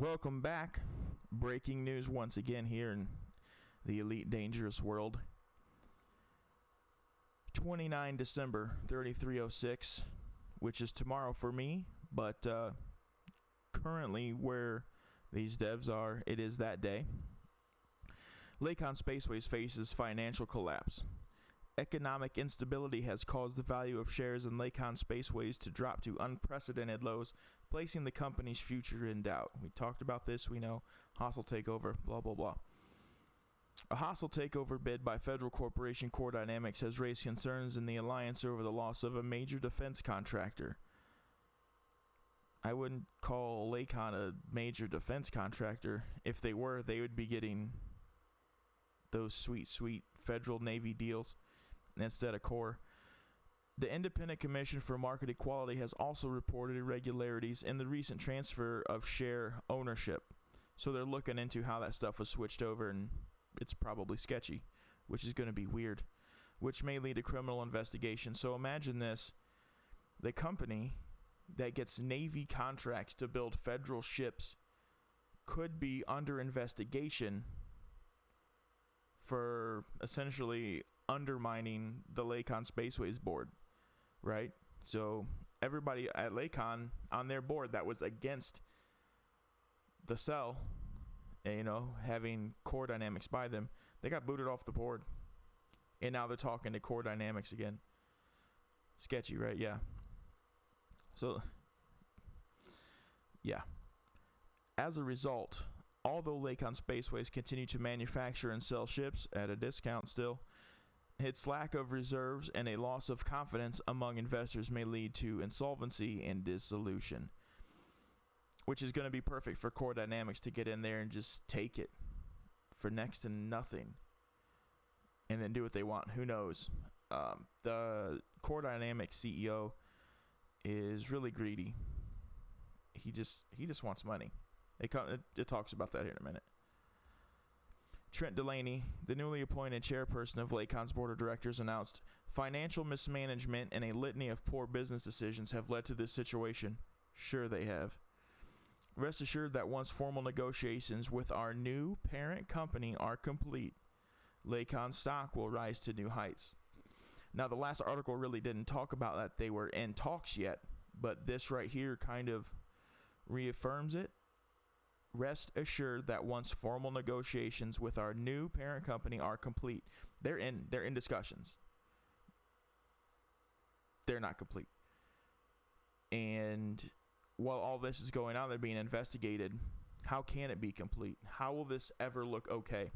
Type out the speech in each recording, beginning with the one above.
Welcome back. Breaking news once again here in the Elite Dangerous world. 29 December 3306, which is tomorrow for me, but currently where these devs are, it is that day. Lakon Spaceways faces financial collapse. Economic instability has caused the value of shares in Lakon Spaceways to drop to unprecedented lows, placing the company's future in doubt. We talked about this, we know. Hostile takeover, blah, blah, blah. A hostile takeover bid by federal corporation Core Dynamics has raised concerns in the alliance over the loss of a major defense contractor. I wouldn't call Lakon a major defense contractor. If they were, they would be getting those sweet, sweet federal Navy deals instead of Core. The Independent Commission for Market Equality has also reported irregularities in the recent transfer of share ownership. So they're looking into how that stuff was switched over, and it's probably sketchy, which is going to be weird, which may lead to criminal investigation. So imagine this. The company that gets Navy contracts to build federal ships could be under investigation for essentially undermining the Lakon Spaceways board, right? So everybody at Lakon on their board that was against the sell, having Core Dynamics buy them, they got booted off the board. And now they're talking to Core Dynamics again. Sketchy, right? Yeah. So, yeah. As a result, although Lakon Spaceways continue to manufacture and sell ships at a discount still, its lack of reserves and a loss of confidence among investors may lead to insolvency and dissolution, which is going to be perfect for Core Dynamics to get in there and just take it for next to nothing and then do what they want. Who knows? The Core Dynamics CEO is really greedy. He just wants money. It talks about that here in a minute. Trent Delaney, the newly appointed chairperson of Lakon's board of directors, announced financial mismanagement and a litany of poor business decisions have led to this situation. Sure they have. Rest assured that once formal negotiations with our new parent company are complete, Lakon stock will rise to new heights. Now, the last article really didn't talk about that they were in talks yet, but this right here kind of reaffirms it. Rest assured that once formal negotiations with our new parent company are complete, they're in discussions. They're not complete. And while all this is going on, they're being investigated. How can it be complete? How will this ever look okay?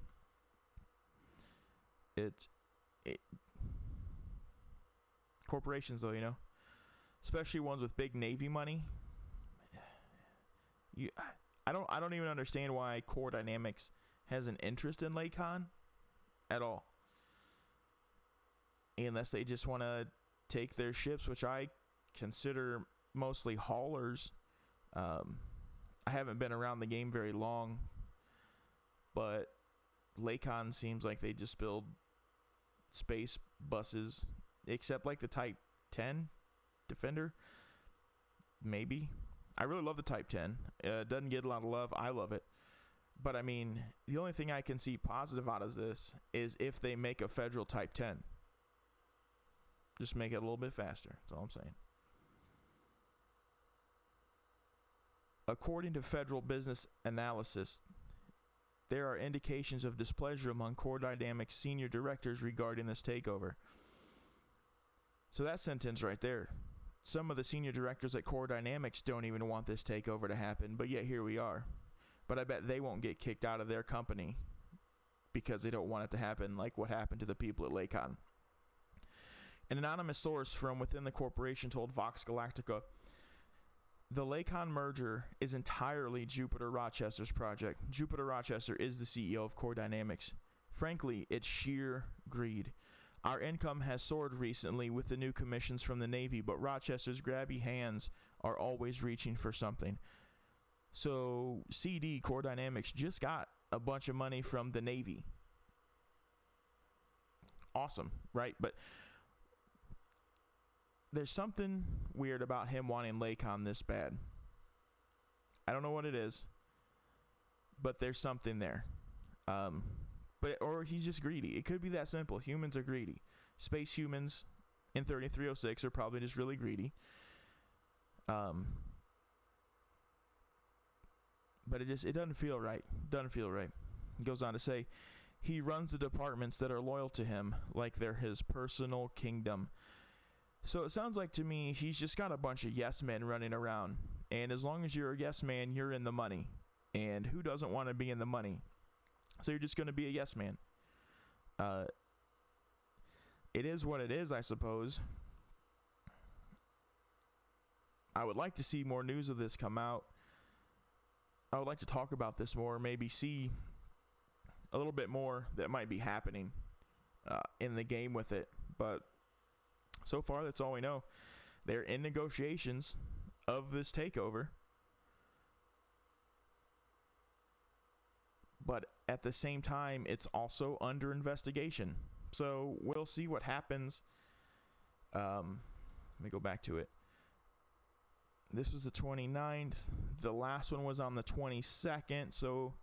Corporations, though, especially ones with big Navy money. I don't even understand why Core Dynamics has an interest in Lakon at all. Unless they just want to take their ships, which I consider mostly haulers. I haven't been around the game very long, but Lakon seems like they just build space buses, except like the Type 10 Defender. Maybe. I really love the Type 10. It doesn't get a lot of love. I love it. But, I mean, the only thing I can see positive out of this is if they make a federal Type 10. Just make it a little bit faster. That's all I'm saying. According to Federal Business Analysis, there are indications of displeasure among Core Dynamics senior directors regarding this takeover. So that sentence right there. Some of the senior directors at Core Dynamics don't even want this takeover to happen, but yet here we are. But I bet they won't get kicked out of their company because they don't want it to happen like what happened to the people at Lakon. An anonymous source from within the corporation told Vox Galactica, the Lakon merger is entirely Jupiter Rochester's project. Jupiter Rochester is the CEO of Core Dynamics. Frankly, it's sheer greed. Our income has soared recently with the new commissions from the Navy, but Rochester's grabby hands are always reaching for something. So CD, Core Dynamics, just got a bunch of money from the Navy. Awesome, right? But there's something weird about him wanting Lakon this bad. I don't know what it is, but there's something there. Or he's just greedy. It could be that simple. Humans are greedy. Space humans in 3306 are probably just really greedy. But it doesn't feel right. Doesn't feel right. He goes on to say, he runs the departments that are loyal to him like they're his personal kingdom. So it sounds like to me he's just got a bunch of yes men running around. And as long as you're a yes man, you're in the money. And who doesn't want to be in the money? So you're just going to be a yes man. It is what it is, I suppose. I would like to see more news of this come out. I would like to talk about this more, maybe see a little bit more that might be happening in the game with it. But so far, that's all we know. They're in negotiations of this takeover. But at the same time, it's also under investigation. So we'll see what happens. Let me go back to it. This was the 29th. The last one was on the 22nd. So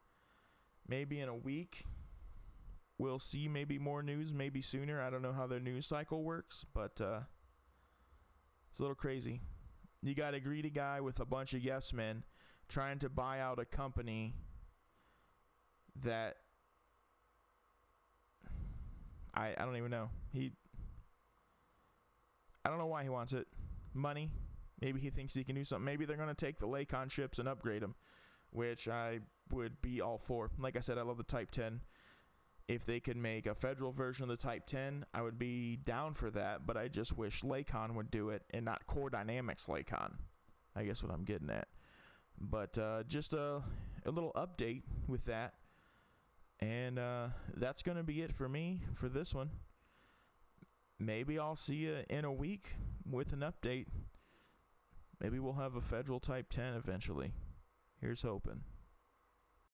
maybe in a week, we'll see maybe more news, maybe sooner. I don't know how their news cycle works, but it's a little crazy. You got a greedy guy with a bunch of yes men trying to buy out a company that I don't even know. I don't know why he wants it. Money. Maybe he thinks he can do something. Maybe they're going to take the Lakon ships and upgrade them, which I would be all for. Like I said, I love the Type 10. If they could make a federal version of the Type 10, I would be down for that, but I just wish Lakon would do it and not Core Dynamics Lakon. I guess what I'm getting at. But just a little update with that. And that's going to be it for me for this one. Maybe I'll see you in a week with an update. Maybe we'll have a federal Type 10 eventually. Here's hoping.